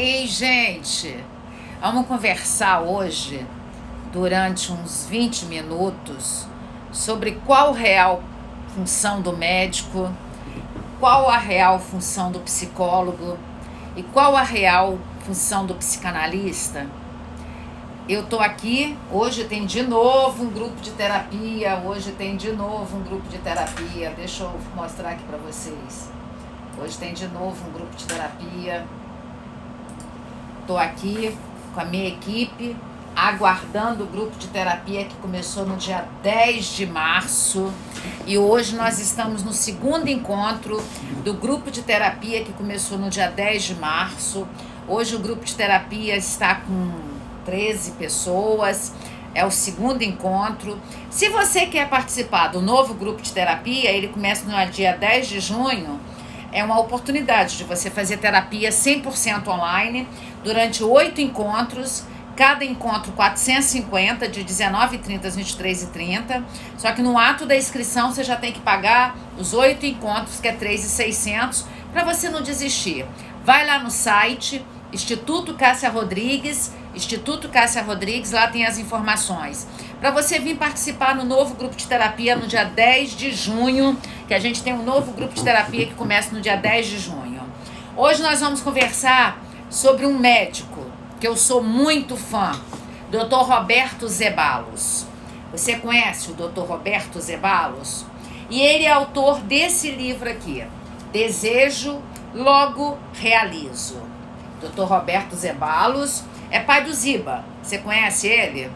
Ei, gente, vamos conversar hoje, durante uns 20 minutos, sobre qual real função do médico, qual a real função do psicólogo e qual a real função do psicanalista. Eu tô aqui, hoje tem de novo um grupo de terapia, deixa eu mostrar aqui para vocês. Hoje tem de novo um grupo de terapia. Estou aqui com a minha equipe, aguardando o grupo de terapia que começou no dia 10 de março. E hoje nós estamos no segundo encontro do grupo de terapia que começou no dia 10 de março. Hoje o grupo de terapia está com 13 pessoas, é o segundo encontro. Se você quer participar do novo grupo de terapia, ele começa no dia 10 de junho. É uma oportunidade de você fazer terapia 100% online durante 8 encontros, cada encontro 450, de 19h30 às 23h30. Só que no ato da inscrição você já tem que pagar os 8 encontros, que é 3.600, para você não desistir. Vai lá no site Instituto Cássia Rodrigues, lá tem as informações. Para você vir participar no novo grupo de terapia no dia 10 de junho, que a gente tem um novo grupo de terapia que começa no dia 10 de junho. Hoje nós vamos conversar sobre um médico que eu sou muito fã, Dr. Roberto Zeballos. Você conhece o Dr. Roberto Zeballos? E ele é autor desse livro aqui, Desejo, Logo Realizo. Dr. Roberto Zeballos é pai do Ziba. Você conhece ele?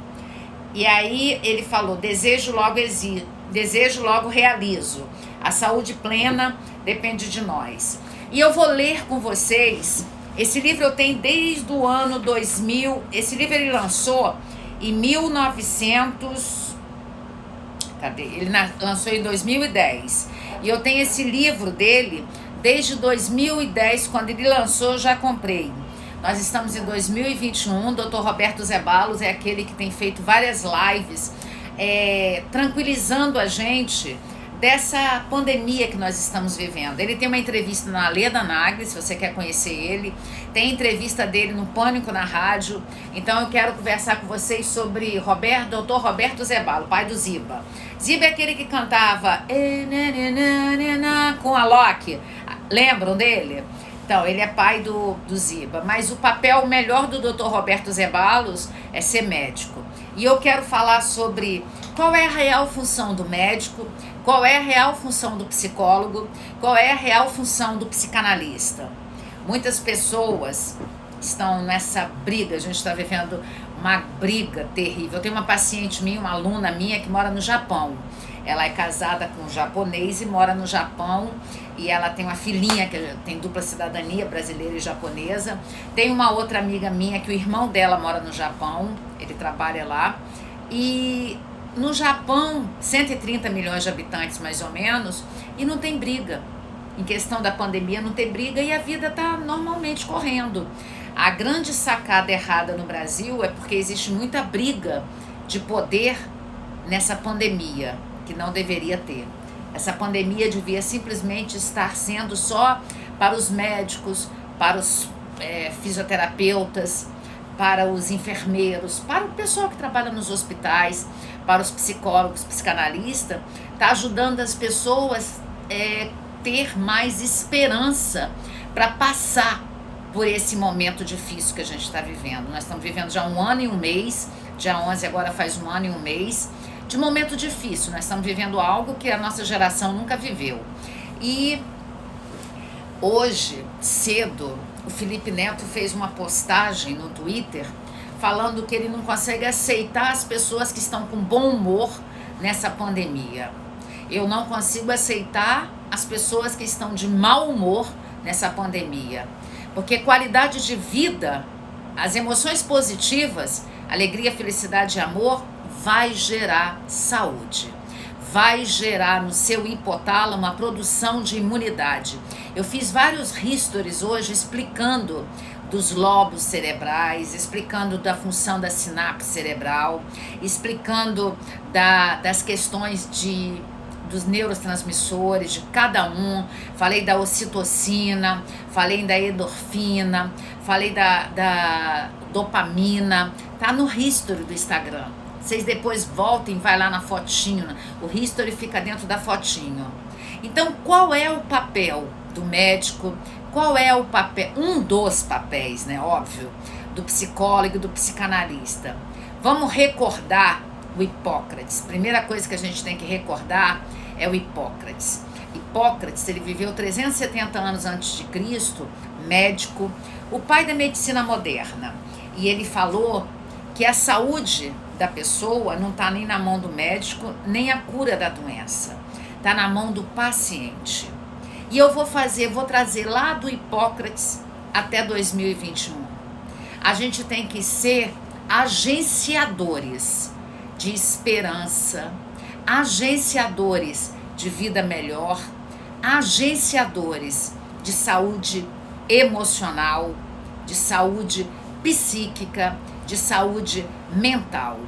E aí ele falou, desejo, logo realizo. A saúde plena depende de nós. E eu vou ler com vocês, esse livro eu tenho desde o ano 2000, esse livro ele lançou em 1900, ele lançou em 2010. E eu tenho esse livro dele desde 2010, quando ele lançou, eu já comprei. Nós estamos em 2021, Dr. Roberto Zeballos é aquele que tem feito várias lives, tranquilizando a gente dessa pandemia que nós estamos vivendo. Ele tem uma entrevista na Leda Nagli, se você quer conhecer ele, tem entrevista dele no Pânico na Rádio. Então eu quero conversar com vocês sobre Dr. Roberto Zeballos, pai do Ziba. Ziba é aquele que cantava com a Loki, lembram dele? Então, ele é pai do Ziba, mas o papel melhor do Dr. Roberto Zeballos é ser médico. E eu quero falar sobre qual é a real função do médico, qual é a real função do psicólogo, qual é a real função do psicanalista. Muitas pessoas estão nessa briga, a gente está vivendo uma briga terrível. Eu tenho uma paciente minha, uma aluna minha que mora no Japão. Ela é casada com um japonês e mora no Japão, e ela tem uma filhinha que tem dupla cidadania, brasileira e japonesa. Tem uma outra amiga minha que o irmão dela mora no Japão, ele trabalha lá. E no Japão, 130 milhões de habitantes mais ou menos, e não tem briga. Em questão da pandemia não tem briga e a vida está normalmente correndo. A grande sacada errada no Brasil é porque existe muita briga de poder nessa pandemia, que não deveria ter. Essa pandemia devia simplesmente estar sendo só para os médicos, para os fisioterapeutas, para os enfermeiros, para o pessoal que trabalha nos hospitais, para os psicólogos, psicanalistas. Está ajudando as pessoas ter mais esperança para passar por esse momento difícil que a gente está vivendo. Nós estamos vivendo já 1 ano e 1 mês, dia 11 agora faz 1 ano e 1 mês, de momento difícil. Nós estamos vivendo algo que a nossa geração nunca viveu. E hoje, cedo, o Felipe Neto fez uma postagem no Twitter falando que ele não consegue aceitar as pessoas que estão com bom humor nessa pandemia. Eu não consigo aceitar as pessoas que estão de mau humor nessa pandemia. Porque qualidade de vida, as emoções positivas, alegria, felicidade e amor, vai gerar saúde, vai gerar no seu hipotálamo uma produção de imunidade. Eu fiz vários histories hoje explicando dos lobos cerebrais, explicando da função da sinapse cerebral, explicando das questões dos neurotransmissores de cada um, falei da ocitocina, falei da endorfina, falei da dopamina, tá no history do Instagram. Vocês depois voltem, vai lá na fotinho, o history fica dentro da fotinho. Então, qual é o papel do médico? Qual é o papel, um dos papéis, né, óbvio, do psicólogo e do psicanalista? Vamos recordar o Hipócrates. Primeira coisa que a gente tem que recordar é o Hipócrates. Hipócrates, ele viveu 370 anos antes de Cristo, médico, o pai da medicina moderna. E ele falou que a saúde da pessoa não está nem na mão do médico, nem a cura da doença. Está na mão do paciente. E eu vou trazer lá do Hipócrates até 2021. A gente tem que ser agenciadores de esperança, agenciadores de vida melhor, agenciadores de saúde emocional, de saúde psíquica, de saúde mental.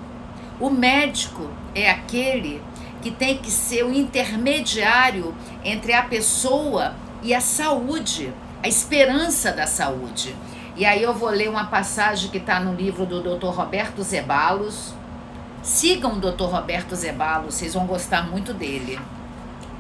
O médico é aquele que tem que ser o intermediário entre a pessoa e a saúde, a esperança da saúde. E aí eu vou ler uma passagem que está no livro do Dr. Roberto Zeballos. Sigam o Dr. Roberto Zeballos, vocês vão gostar muito dele.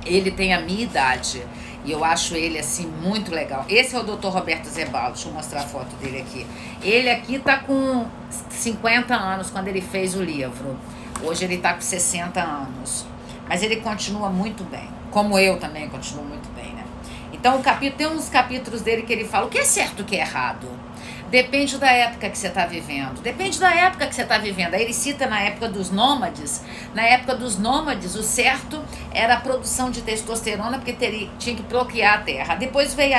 Ele tem a minha idade e eu acho ele assim muito legal. Esse é o Dr. Roberto Zeballos, deixa eu mostrar a foto dele aqui. Ele aqui tá com 50 anos quando ele fez o livro. Hoje ele tá com 60 anos. Mas ele continua muito bem, como eu também continuo muito bem, né? Então tem uns capítulos dele que ele fala o que é certo e o que é errado. Depende da época que você está vivendo. Depende da época que você está vivendo. Aí ele cita na época dos nômades. Na época dos nômades, o certo era a produção de testosterona, porque tinha que procriar a terra. Depois veio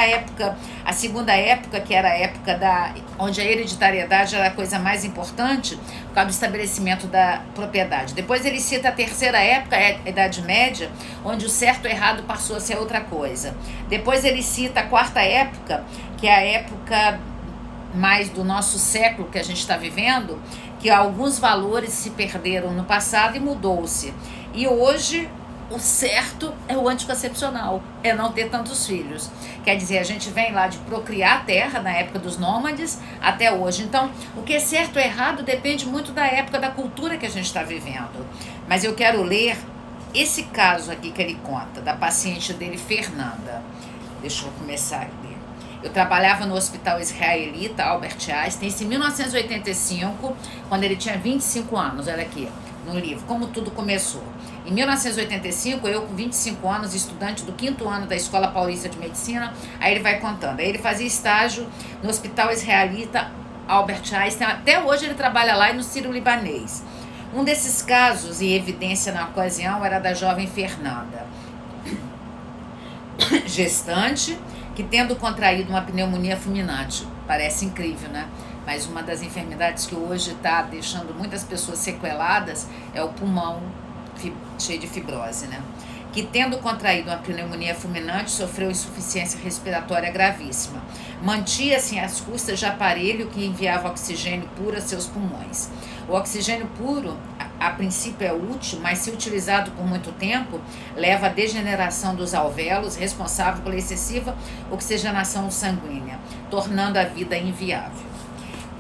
a segunda época, que era a época onde a hereditariedade era a coisa mais importante, por causa do estabelecimento da propriedade. Depois ele cita a terceira época, a Idade Média, onde o certo e o errado passou a ser outra coisa. Depois ele cita a quarta época, que é a época mais do nosso século que a gente está vivendo, que alguns valores se perderam no passado e mudou-se. E hoje o certo é o anticoncepcional, é não ter tantos filhos. Quer dizer, a gente vem lá de procriar a terra na época dos nômades até hoje. Então, o que é certo ou errado depende muito da época, da cultura que a gente está vivendo. Mas eu quero ler esse caso aqui que ele conta, da paciente dele, Fernanda. Deixa eu começar a ler. Eu trabalhava no Hospital Israelita Albert Einstein em 1985, quando ele tinha 25 anos. Olha aqui, no livro, como tudo começou. Em 1985, eu com 25 anos, estudante do 5º ano da Escola Paulista de Medicina, aí ele vai contando. Aí ele fazia estágio no Hospital Israelita Albert Einstein, até hoje ele trabalha lá e no Sírio-Libanês. Um desses casos e evidência na ocasião era da jovem Fernanda, gestante, que tendo contraído uma pneumonia fulminante. Parece incrível, né? Mas uma das enfermidades que hoje está deixando muitas pessoas sequeladas é o pulmão cheio de fibrose, né? Que tendo contraído uma pneumonia fulminante, sofreu insuficiência respiratória gravíssima. Mantia-se às custas de aparelho que enviava oxigênio puro a seus pulmões. O oxigênio puro, a princípio, é útil, mas se utilizado por muito tempo, leva à degeneração dos alvéolos, responsável pela excessiva oxigenação sanguínea, tornando a vida inviável.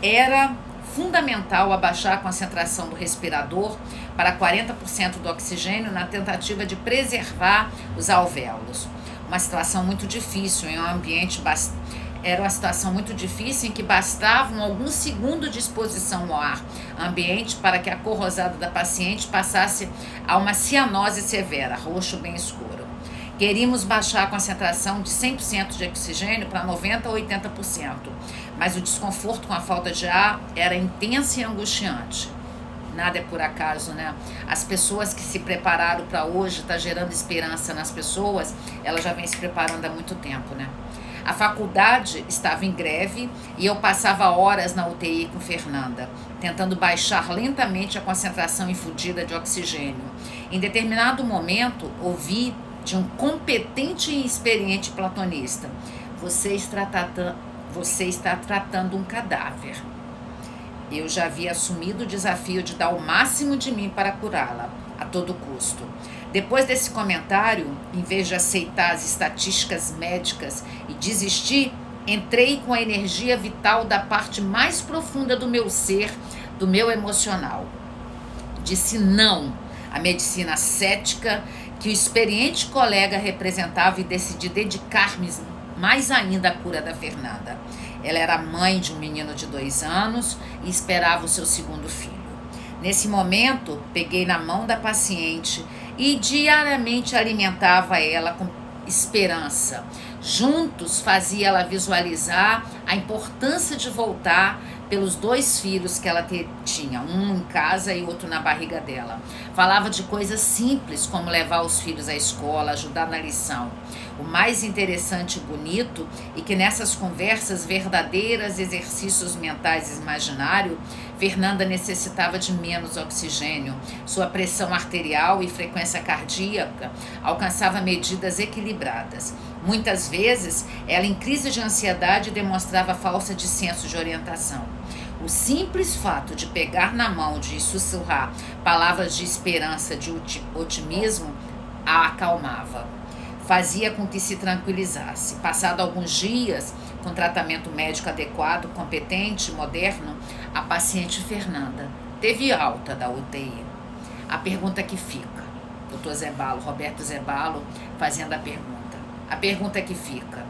Era fundamental abaixar a concentração do respirador para 40% do oxigênio na tentativa de preservar os alvéolos. Uma situação muito difícil em um ambiente Era uma situação muito difícil em que bastavam alguns segundos de exposição ao ar ambiente para que a cor rosada da paciente passasse a uma cianose severa, roxo bem escuro. Queríamos baixar a concentração de 100% de oxigênio para 90% ou 80%, mas o desconforto com a falta de ar era intenso e angustiante. Nada é por acaso, né? As pessoas que se prepararam para hoje, está gerando esperança nas pessoas, elas já vêm se preparando há muito tempo, né? A faculdade estava em greve e eu passava horas na UTI com Fernanda, tentando baixar lentamente a concentração infundida de oxigênio. Em determinado momento, ouvi de um competente e experiente platonista: você está tratando um cadáver. Eu já havia assumido o desafio de dar o máximo de mim para curá-la, a todo custo. Depois desse comentário, em vez de aceitar as estatísticas médicas e desistir, entrei com a energia vital da parte mais profunda do meu ser, do meu emocional. Disse não à medicina cética que o experiente colega representava e decidi dedicar-me mais ainda à cura da Fernanda. Ela era mãe de um menino de 2 anos e esperava o seu segundo filho. Nesse momento, peguei na mão da paciente e diariamente alimentava ela com esperança. Juntos fazia ela visualizar a importância de voltar pelos 2 filhos que ela tinha, um em casa e outro na barriga dela. Falava de coisas simples, como levar os filhos à escola, ajudar na lição. O mais interessante e bonito é que nessas conversas verdadeiras, exercícios mentais imaginários, Fernanda necessitava de menos oxigênio. Sua pressão arterial e frequência cardíaca alcançava medidas equilibradas. Muitas vezes, ela em crise de ansiedade demonstrava falta de senso de orientação. O simples fato de pegar na mão, de sussurrar palavras de esperança, de otimismo, a acalmava. Fazia com que se tranquilizasse. Passado alguns dias, com tratamento médico adequado, competente, moderno, a paciente Fernanda teve alta da UTI. A pergunta que fica, Dr. Zebalo, Roberto Zebalo, fazendo a pergunta. A pergunta que fica,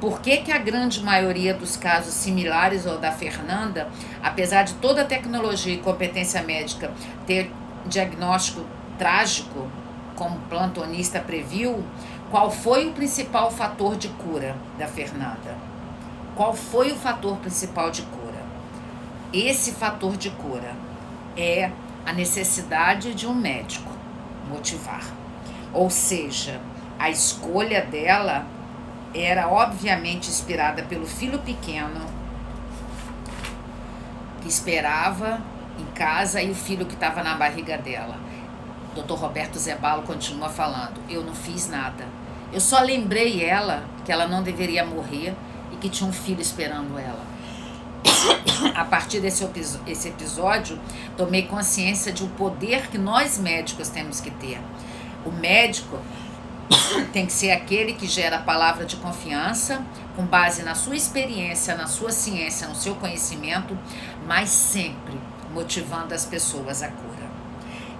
por que a grande maioria dos casos similares ao da Fernanda, apesar de toda a tecnologia e competência médica ter diagnóstico trágico, como o plantonista previu, qual foi o principal fator de cura da Fernanda? Qual foi o fator principal de cura? Esse fator de cura é a necessidade de um médico motivar. Ou seja, a escolha dela era obviamente inspirada pelo filho pequeno que esperava em casa e o filho que estava na barriga dela. Dr. Roberto Zebalo continua falando, eu não fiz nada. Eu só lembrei ela que ela não deveria morrer e que tinha um filho esperando ela. A partir desse episódio, tomei consciência de um poder que nós médicos temos que ter. O médico tem que ser aquele que gera a palavra de confiança, com base na sua experiência, na sua ciência, no seu conhecimento, mas sempre motivando as pessoas à cura.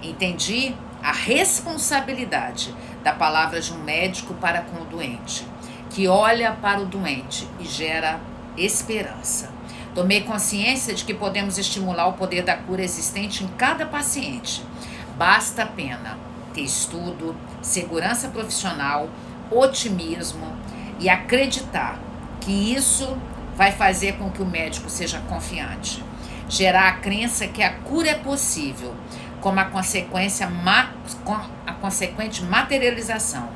Entendi a responsabilidade da palavra de um médico para com o doente, que olha para o doente e gera esperança. Tomei consciência de que podemos estimular o poder da cura existente em cada paciente. Basta apenas ter estudo, segurança profissional, otimismo e acreditar que isso vai fazer com que o médico seja confiante. Gerar a crença que a cura é possível, com a consequente materialização.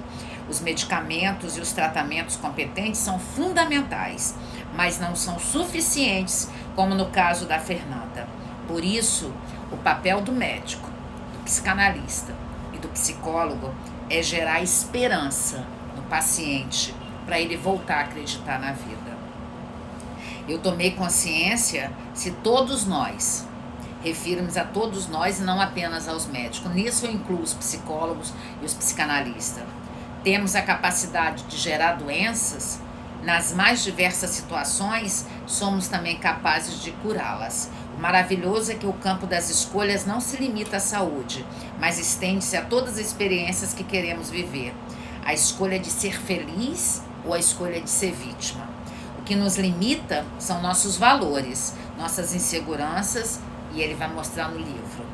Os medicamentos e os tratamentos competentes são fundamentais, mas não são suficientes, como no caso da Fernanda. Por isso, o papel do médico, do psicanalista e do psicólogo é gerar esperança no paciente para ele voltar a acreditar na vida. Eu tomei consciência se todos nós, refiro-me a todos nós e não apenas aos médicos, nisso eu incluo os psicólogos e os psicanalistas, temos a capacidade de gerar doenças, nas mais diversas situações, somos também capazes de curá-las. O maravilhoso é que o campo das escolhas não se limita à saúde, mas estende-se a todas as experiências que queremos viver. A escolha de ser feliz ou a escolha de ser vítima. O que nos limita são nossos valores, nossas inseguranças, e ele vai mostrar no livro.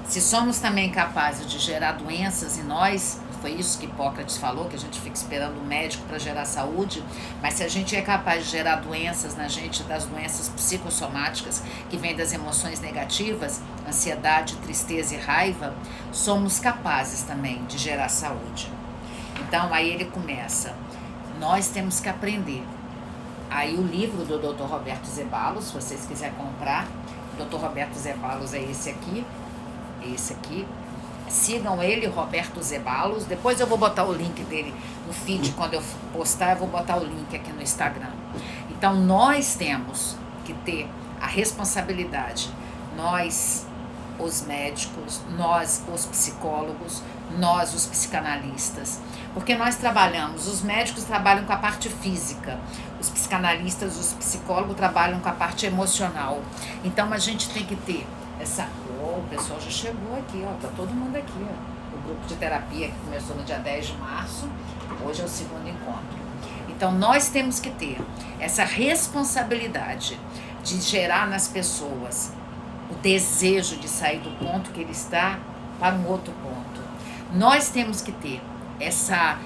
Se somos também capazes de gerar doenças em nós, foi isso que Hipócrates falou, que a gente fica esperando o médico para gerar saúde, mas se a gente é capaz de gerar doenças na gente, das doenças psicossomáticas, que vêm das emoções negativas, ansiedade, tristeza e raiva, somos capazes também de gerar saúde. Então, aí ele começa, nós temos que aprender. Aí o livro do Dr. Roberto Zeballos, se vocês quiserem comprar, Dr. Roberto Zeballos é esse aqui, sigam ele, Roberto Zeballos. Depois eu vou botar o link dele no feed, quando eu postar eu vou botar o link aqui no Instagram. Então nós temos que ter a responsabilidade, nós os médicos, nós os psicólogos, nós os psicanalistas. Porque nós trabalhamos, os médicos trabalham com a parte física, os psicanalistas, os psicólogos trabalham com a parte emocional. Então a gente tem que ter essa... Oh, o pessoal já chegou aqui, ó, tá todo mundo aqui, ó. O grupo de terapia que começou no dia 10 de março, hoje é o segundo encontro. Então nós temos que ter essa responsabilidade de gerar nas pessoas o desejo de sair do ponto que ele está para um outro ponto. Nós temos que ter essa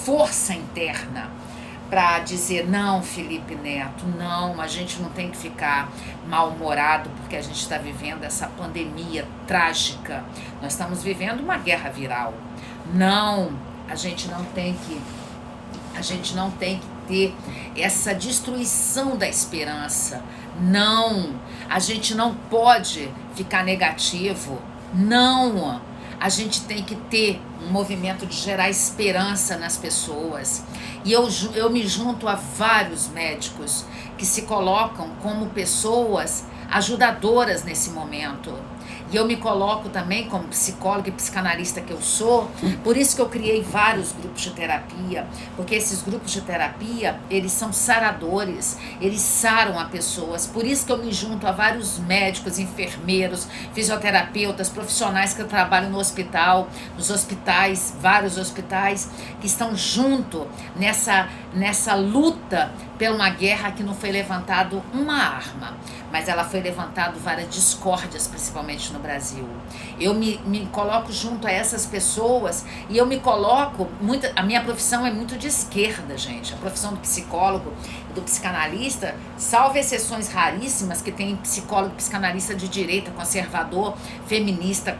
força interna para dizer, não, Felipe Neto, não, a gente não tem que ficar mal-humorado porque a gente está vivendo essa pandemia trágica. Nós estamos vivendo uma guerra viral. Não, a gente não tem que ter essa destruição da esperança. Não, a gente não pode ficar negativo. Não, a gente tem que ter um movimento de gerar esperança nas pessoas. E eu me junto a vários médicos que se colocam como pessoas ajudadoras nesse momento. E eu me coloco também como psicóloga e psicanalista que eu sou, por isso que eu criei vários grupos de terapia, porque esses grupos de terapia, eles são saradores, eles saram a pessoas, por isso que eu me junto a vários médicos, enfermeiros, fisioterapeutas, profissionais que trabalham no hospital, nos hospitais, vários hospitais, que estão junto nessa luta pela uma guerra que não foi levantado uma arma, mas ela foi levantado várias discórdias, principalmente no Brasil. Eu me coloco junto a essas pessoas e eu me coloco, a minha profissão é muito de esquerda, gente. A profissão do psicólogo e do psicanalista, salvo exceções raríssimas que tem psicólogo e psicanalista de direita, conservador, feminista,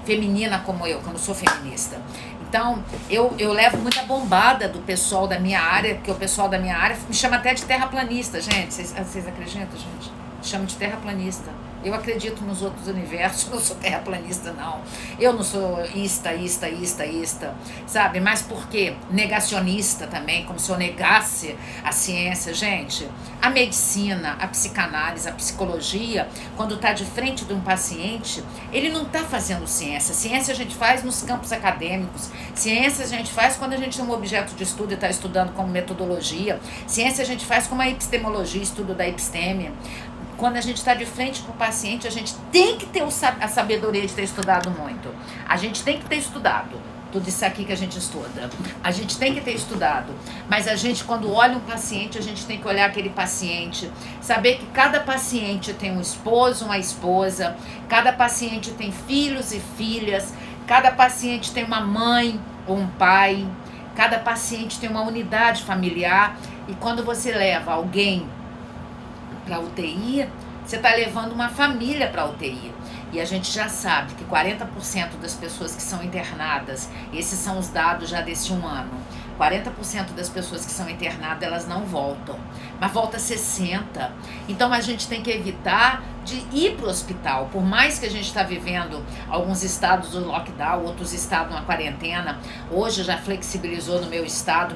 feminina como eu, que eu não sou feminista. Então, eu levo muita bombada do pessoal da minha área, porque o pessoal da minha área me chama até de terraplanista, gente. Vocês acreditam, gente? Me chama de terraplanista. Eu acredito nos outros universos, não sou terraplanista, não. Eu não sou ista, sabe? Mas por quê? Negacionista também, como se eu negasse a ciência. Gente, a medicina, a psicanálise, a psicologia, quando está de frente de um paciente, ele não está fazendo ciência. Ciência a gente faz nos campos acadêmicos. Ciência a gente faz quando a gente tem um objeto de estudo e está estudando como metodologia. Ciência a gente faz como a epistemologia, estudo da episteme. Quando a gente está de frente para o paciente, a gente tem que ter a sabedoria de ter estudado muito. A gente tem que ter estudado tudo isso aqui que a gente estuda. A gente tem que ter estudado. Mas a gente, quando olha um paciente, a gente tem que olhar aquele paciente. Saber que cada paciente tem um esposo, uma esposa. Cada paciente tem filhos e filhas. Cada paciente tem uma mãe ou um pai. Cada paciente tem uma unidade familiar. E quando você leva alguém para a UTI, você está levando uma família para a UTI. E a gente já sabe que 40% das pessoas que são internadas, esses são os dados já desse um ano, 40% das pessoas que são internadas, elas não voltam, mas volta 60%. Então a gente tem que evitar de ir para o hospital, por mais que a gente está vivendo alguns estados do lockdown, outros estados na quarentena. Hoje já flexibilizou no meu estado,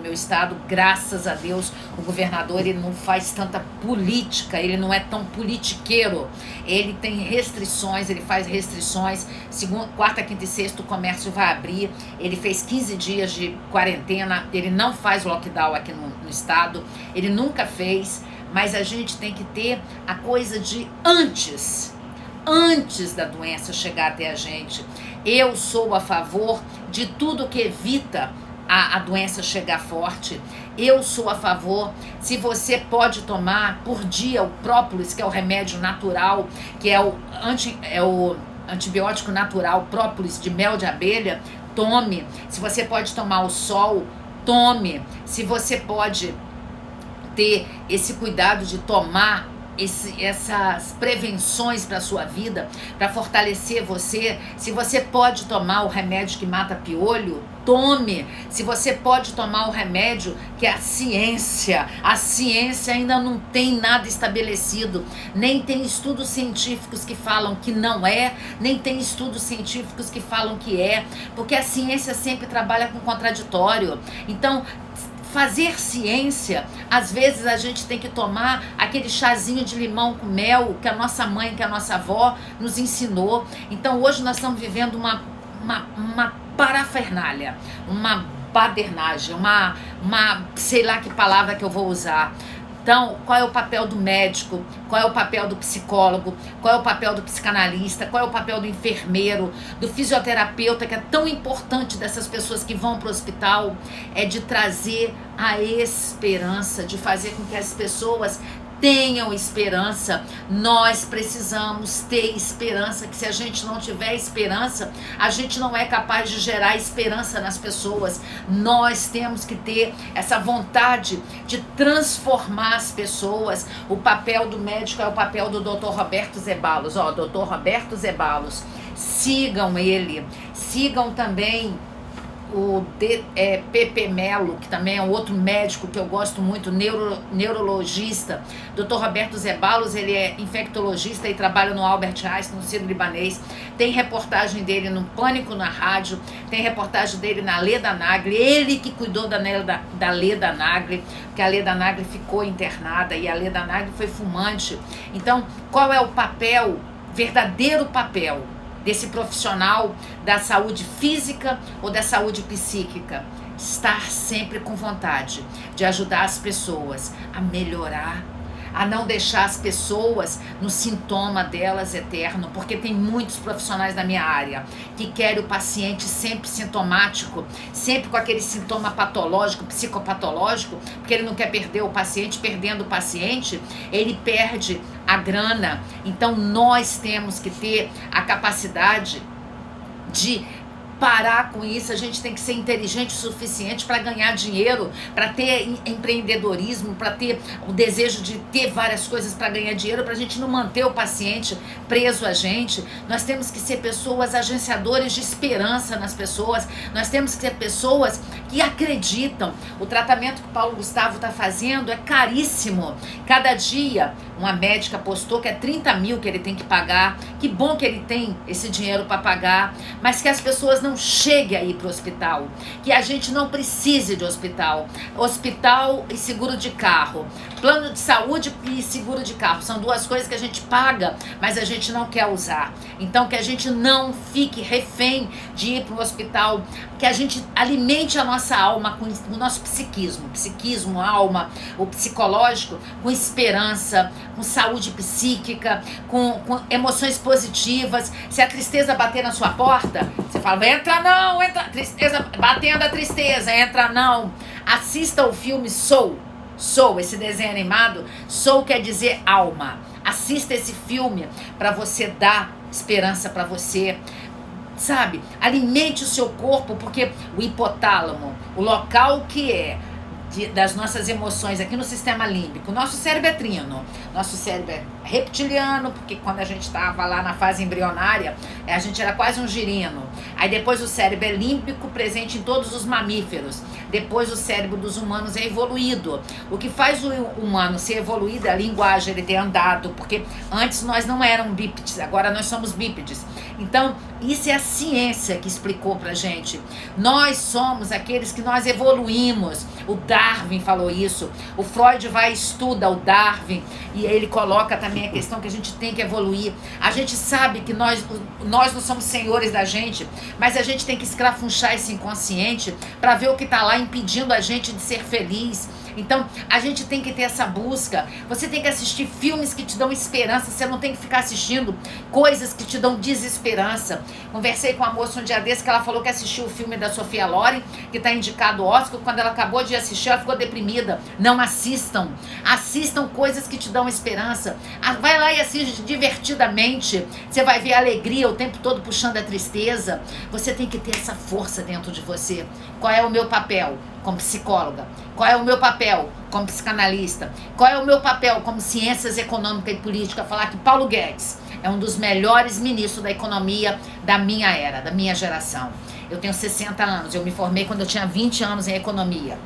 graças a Deus, o governador ele não faz tanta política, ele não é tão politiqueiro, ele tem restrições, ele faz restrições, segunda, quarta, quinta e sexta o comércio vai abrir, ele fez 15 dias de quarentena, ele não faz lockdown aqui no estado, ele nunca fez. Mas a gente tem que ter a coisa de antes da doença chegar até a gente. Eu sou a favor de tudo que evita a doença chegar forte. Eu sou a favor, se você pode tomar por dia o própolis, que é o remédio natural, que é o antibiótico natural, própolis de mel de abelha, tome. Se você pode tomar o sol, tome. Se você pode ter esse cuidado de tomar essas prevenções para a sua vida, para fortalecer você. Se você pode tomar o remédio que mata piolho, tome. Se você pode tomar o remédio que é a ciência ainda não tem nada estabelecido, nem tem estudos científicos que falam que não é, nem tem estudos científicos que falam que é, porque a ciência sempre trabalha com contraditório. Então, fazer ciência, às vezes a gente tem que tomar aquele chazinho de limão com mel que a nossa mãe, que a nossa avó nos ensinou. Então hoje nós estamos vivendo uma parafernália, uma badernagem, uma sei lá que palavra que eu vou usar. Então, qual é o papel do médico? Qual é o papel do psicólogo? Qual é o papel do psicanalista? Qual é o papel do enfermeiro, do fisioterapeuta, que é tão importante dessas pessoas que vão para o hospital? É de trazer a esperança, de fazer com que as pessoas tenham esperança. Nós precisamos ter esperança, que se a gente não tiver esperança, a gente não é capaz de gerar esperança nas pessoas. Nós temos que ter essa vontade de transformar as pessoas. O papel do médico é o papel do Dr. Roberto Zeballos. Dr. Roberto Zeballos, sigam ele, sigam também o Pepe Melo, que também é um outro médico que eu gosto muito, neurologista. Dr. Roberto Zeballos, ele é infectologista e trabalha no Albert Einstein, no Sírio-Libanês. Tem reportagem dele no Pânico na Rádio, tem reportagem dele na Leda Nagli, ele que cuidou da Leda Nagli, porque a Leda Nagli ficou internada e a Leda Nagli foi fumante. Então, qual é o papel, verdadeiro papel desse profissional da saúde física ou da saúde psíquica? Estar sempre com vontade de ajudar as pessoas a melhorar, a não deixar as pessoas no sintoma delas eterno, porque tem muitos profissionais da minha área que querem o paciente sempre sintomático, sempre com aquele sintoma patológico, psicopatológico, porque ele não quer perder o paciente. Perdendo o paciente, ele perde a grana. Então nós temos que ter a capacidade de parar com isso. A gente tem que ser inteligente o suficiente para ganhar dinheiro, para ter empreendedorismo, para ter o desejo de ter várias coisas para ganhar dinheiro, para a gente não manter o paciente preso a gente. Nós temos que ser pessoas agenciadores de esperança nas pessoas. Nós temos que ser pessoas que acreditam. O tratamento que o Paulo Gustavo está fazendo é caríssimo. Cada dia uma médica postou que é 30 mil que ele tem que pagar. Que bom que ele tem esse dinheiro para pagar, mas que as pessoas não cheguem aí para o hospital, que a gente não precise de hospital. Hospital e seguro de carro, plano de saúde e seguro de carro, são duas coisas que a gente paga, mas a gente não quer usar. Então que a gente não fique refém de ir para o hospital, que a gente alimente a nossa alma com o nosso psiquismo, alma, o psicológico, com esperança, com saúde psíquica, com emoções positivas. Se a tristeza bater na sua porta, você fala, entra não, entra, tristeza, batendo a tristeza, entra não. Assista o filme Soul, esse desenho animado. Soul quer dizer alma. Assista esse filme para você dar esperança para você, sabe? Alimente o seu corpo, porque o hipotálamo, o local que é das nossas emoções aqui no sistema límbico, nosso cérebro é trino, nosso cérebro é reptiliano, porque quando a gente estava lá na fase embrionária, a gente era quase um girino. Aí depois o cérebro é límbico, presente em todos os mamíferos. Depois o cérebro dos humanos é evoluído. O que faz o humano ser evoluído é a linguagem, ele ter andado, porque antes nós não éramos bípedes, agora nós somos bípedes. Então, isso é a ciência que explicou pra gente. Nós somos aqueles que nós evoluímos. O Darwin falou isso. O Freud vai e estuda o Darwin e ele coloca também a questão que a gente tem que evoluir. A gente sabe que nós não somos senhores da gente, mas a gente tem que escrafunchar esse inconsciente para ver o que está lá impedindo a gente de ser feliz. Então, a gente tem que ter essa busca. Você tem que assistir filmes que te dão esperança. Você não tem que ficar assistindo coisas que te dão desesperança. Conversei com uma moça um dia desse que ela falou que assistiu o filme da Sofia Loren, que está indicado ao Oscar. Quando ela acabou de assistir, ela ficou deprimida. Não assistam. Assistam coisas que te dão esperança. Vai lá e assiste divertidamente. Você vai ver a alegria o tempo todo puxando a tristeza. Você tem que ter essa força dentro de você. Qual é o meu papel como psicóloga? Qual é o meu papel como psicanalista? Qual é o meu papel como ciências econômica e política? Falar que Paulo Guedes é um dos melhores ministros da economia da minha era, da minha geração. Eu tenho 60 anos, eu me formei quando eu tinha 20 anos em economia.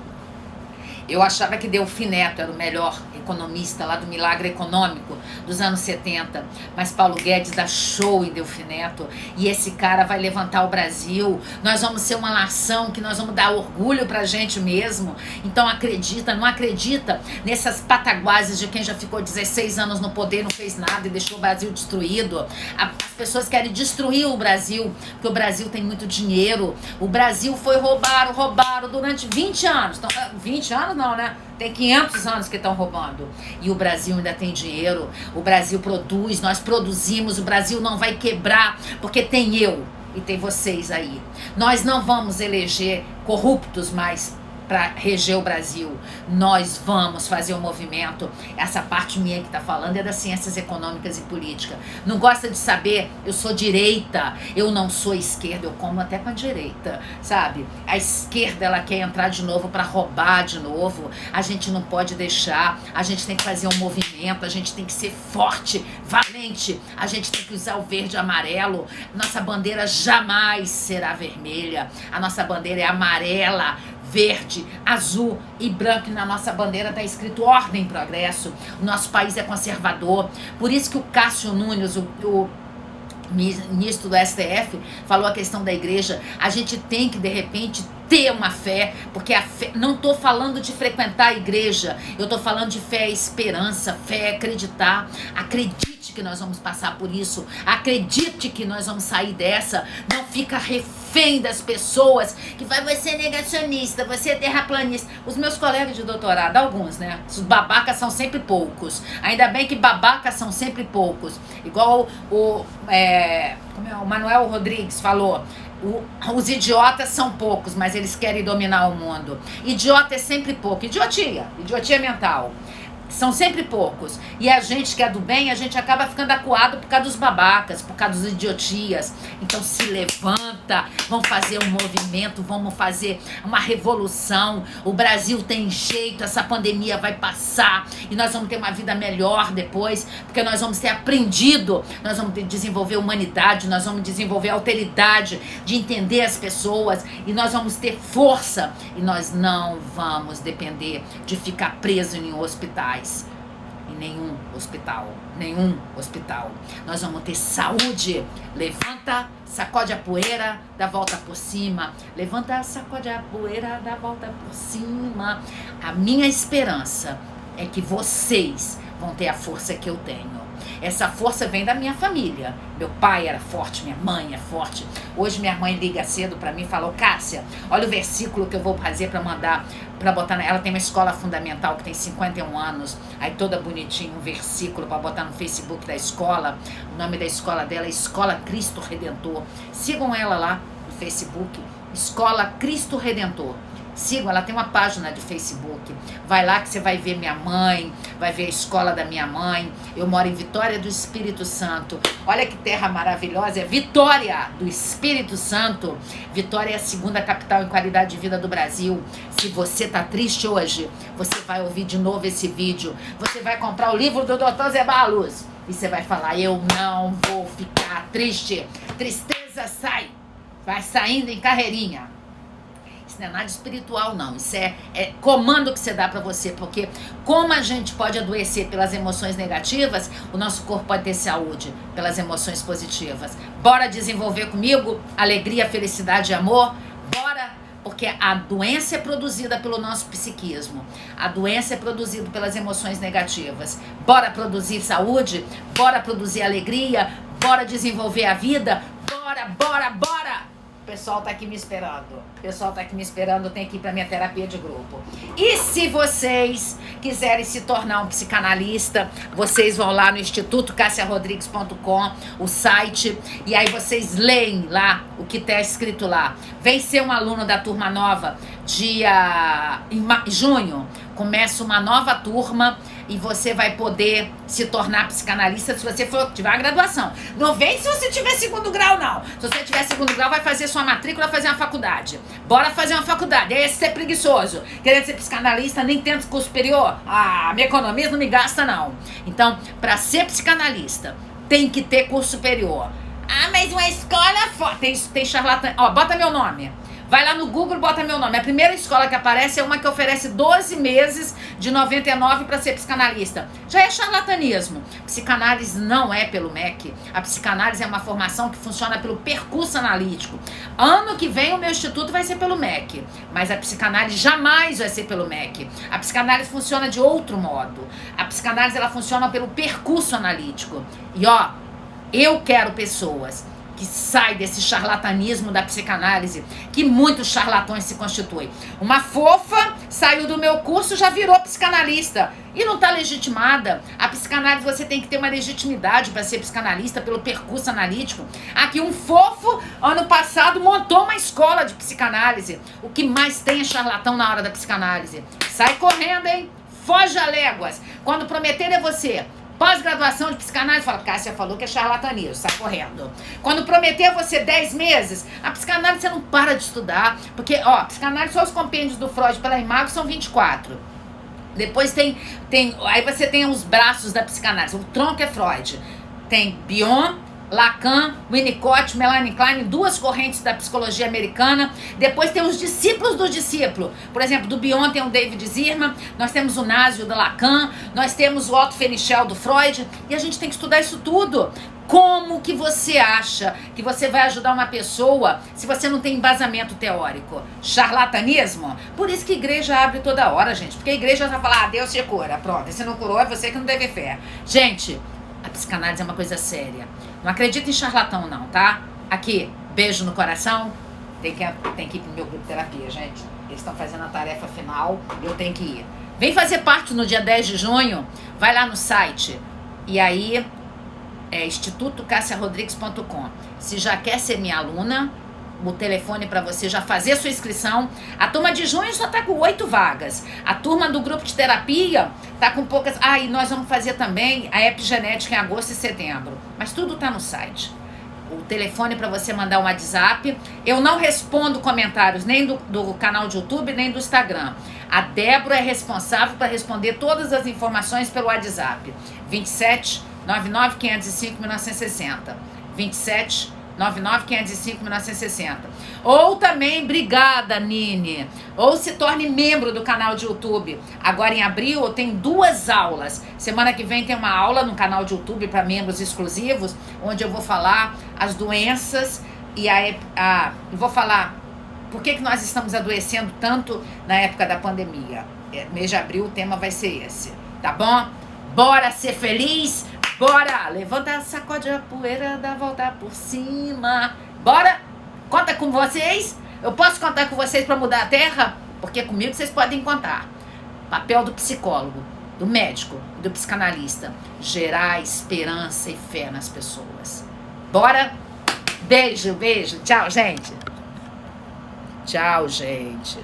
Eu achava que Delfim Neto era o melhor economista lá do Milagre Econômico, dos anos 70. Mas Paulo Guedes dá show em Delfim Neto. E esse cara vai levantar o Brasil. Nós vamos ser uma nação que nós vamos dar orgulho pra gente mesmo. Então acredita, não acredita nessas pataguases de quem já ficou 16 anos no poder, não fez nada e deixou o Brasil destruído. As pessoas querem destruir o Brasil, porque o Brasil tem muito dinheiro. O Brasil foi roubaram durante 20 anos. Então, 20 anos não, né? Tem 500 anos que estão roubando. E o Brasil ainda tem dinheiro. O Brasil produz, nós produzimos. O Brasil não vai quebrar, porque tem eu e tem vocês aí. Nós não vamos eleger corruptos mais para reger o Brasil. Nós vamos fazer um movimento. Essa parte minha que tá falando é das ciências econômicas e política. Não gosta de saber? Eu sou direita, eu não sou esquerda, eu como até com a direita, sabe? A esquerda, ela quer entrar de novo para roubar de novo. A gente não pode deixar, a gente tem que fazer um movimento, a gente tem que ser forte, valente, a gente tem que usar o verde e amarelo. Nossa bandeira jamais será vermelha, a nossa bandeira é amarela, verde, azul e branco. E na nossa bandeira está escrito ordem e progresso. O nosso país é conservador. Por isso que o Cássio Nunes, o ministro do STF, falou a questão da igreja. A gente tem que, de repente, ter uma fé, porque a fé, não estou falando de frequentar a igreja, eu estou falando de fé e esperança, fé é acreditar. Acredite que nós vamos passar por isso, acredite que nós vamos sair dessa, não fica refém das pessoas que vai, você é negacionista, você é terraplanista. Os meus colegas de doutorado, alguns, né, os babacas são sempre poucos, ainda bem que babacas são sempre poucos, igual o Manuel Rodrigues falou. Os idiotas são poucos, mas eles querem dominar o mundo. Idiota é sempre pouco. Idiotia mental. São sempre poucos. E a gente que é do bem, a gente acaba ficando acuado por causa dos babacas, por causa dos idiotias. Então se levanta, vamos fazer um movimento, vamos fazer uma revolução. O Brasil tem jeito, essa pandemia vai passar e nós vamos ter uma vida melhor depois, porque nós vamos ter aprendido, nós vamos desenvolver humanidade, nós vamos desenvolver alteridade de entender as pessoas e nós vamos ter força e nós não vamos depender de ficar preso em hospitais. Em nenhum hospital. Nós vamos ter saúde. Levanta, sacode a poeira, dá volta por cima. Levanta, sacode a poeira, dá volta por cima. A minha esperança é que vocês vão ter a força que eu tenho. Essa força vem da minha família. Meu pai era forte, minha mãe é forte. Hoje minha mãe liga cedo pra mim e fala: Cássia, olha o versículo que eu vou fazer pra mandar, pra botar. Ela tem uma escola fundamental que tem 51 anos, aí toda bonitinha, um versículo pra botar no Facebook da escola. O nome da escola dela é Escola Cristo Redentor. Sigam ela lá no Facebook, Escola Cristo Redentor. Sigam, ela tem uma página de Facebook. Vai lá que você vai ver minha mãe, vai ver a escola da minha mãe. Eu moro em Vitória do Espírito Santo. Olha que terra maravilhosa, é Vitória do Espírito Santo. Vitória é a segunda capital em qualidade de vida do Brasil. Se você tá triste hoje, você vai ouvir de novo esse vídeo. Você vai comprar o livro do Dr. Zeballos e você vai falar: eu não vou ficar triste. Tristeza sai, vai saindo em carreirinha. Isso não é nada espiritual, não. Isso é comando que você dá pra você. Porque como a gente pode adoecer pelas emoções negativas, o nosso corpo pode ter saúde pelas emoções positivas. Bora desenvolver comigo alegria, felicidade e amor? Bora! Porque a doença é produzida pelo nosso psiquismo. A doença é produzida pelas emoções negativas. Bora produzir saúde? Bora produzir alegria? Bora desenvolver a vida? Bora! O pessoal tá aqui me esperando. Eu tenho que ir pra minha terapia de grupo. E se vocês quiserem se tornar um psicanalista, vocês vão lá no institutocassiarodrigues.com, o site, e aí vocês leem lá o que tá escrito lá. Vem ser um aluno da turma nova, em junho. Começa uma nova turma e você vai poder se tornar psicanalista se você tiver uma graduação. Não vem se você tiver segundo grau, não. Se você tiver segundo grau, vai fazer sua matrícula, fazer uma faculdade. Bora fazer uma faculdade. É esse ser preguiçoso. Querendo ser psicanalista, nem tenta curso superior. Me economia não me gasta, não. Então, para ser psicanalista, tem que ter curso superior. Mas uma escola forte. Tem charlatão. Bota meu nome. Vai lá no Google e bota meu nome. A primeira escola que aparece é uma que oferece 12 meses de 99 para ser psicanalista. Já é charlatanismo. Psicanálise não é pelo MEC. A psicanálise é uma formação que funciona pelo percurso analítico. Ano que vem o meu instituto vai ser pelo MEC, mas a psicanálise jamais vai ser pelo MEC. A psicanálise funciona de outro modo. A psicanálise ela funciona pelo percurso analítico. E ó, eu quero pessoas que saem desse charlatanismo da psicanálise, que muitos charlatões se constituem. Uma fofa saiu do meu curso, já virou psicanalista e não está legitimada. A psicanálise você tem que ter uma legitimidade para ser psicanalista pelo percurso analítico. Aqui um fofo, ano passado, montou uma escola de psicanálise. O que mais tem é charlatão na hora da psicanálise. Sai correndo, hein? Foge a léguas. Quando prometerem a você pós-graduação de psicanálise, fala, Cássia falou que é charlatanismo, sai correndo. Quando prometer você 10 meses, a psicanálise você não para de estudar, porque, ó, psicanálise, só os compêndios do Freud pela Imago são 24. Depois aí você tem os braços da psicanálise, o tronco é Freud. Tem Bion, Lacan, Winnicott, Melanie Klein, 2 correntes da psicologia americana. Depois tem os discípulos do discípulo. Por exemplo, do Bion tem o David Zirman, nós temos o Nasio do Lacan, nós temos o Otto Fenichel do Freud, e a gente tem que estudar isso tudo. Como que você acha que você vai ajudar uma pessoa se você não tem embasamento teórico? Charlatanismo? Por isso que a igreja abre toda hora, gente. Porque a igreja vai falar, Deus te cura. Pronto, e se não curou é você que não teve fé. Gente, a psicanálise é uma coisa séria. Não acredita em charlatão não, tá? Aqui, beijo no coração. Tem que ir pro meu grupo de terapia, gente. Eles estão fazendo a tarefa final e eu tenho que ir. Vem fazer parte no dia 10 de junho. Vai lá no site. E aí, é institutocassiarodrigues.com. Se já quer ser minha aluna, o telefone para você já fazer a sua inscrição. A turma de junho só tá com 8 vagas. A turma do grupo de terapia tá com poucas. E nós vamos fazer também a epigenética em agosto e setembro. Mas tudo tá no site. O telefone para você mandar um WhatsApp. Eu não respondo comentários nem do canal de YouTube, nem do Instagram. A Débora é responsável para responder todas as informações pelo WhatsApp. 27 99 505 1960. 27 99 505 1960. Ou também, obrigada, Nini. Ou se torne membro do canal de YouTube. Agora em abril eu tenho 2 aulas. Semana que vem tem uma aula no canal de YouTube para membros exclusivos, onde eu vou falar as doenças e vou falar por que nós estamos adoecendo tanto na época da pandemia. Mês de abril o tema vai ser esse, tá bom? Bora ser feliz? Bora! Levanta, sacode a poeira, dá a volta por cima. Bora! Conta com vocês? Eu posso contar com vocês para mudar a terra? Porque comigo vocês podem contar. Papel do psicólogo, do médico, do psicanalista. Gerar esperança e fé nas pessoas. Bora? Beijo, beijo. Tchau, gente. Tchau, gente.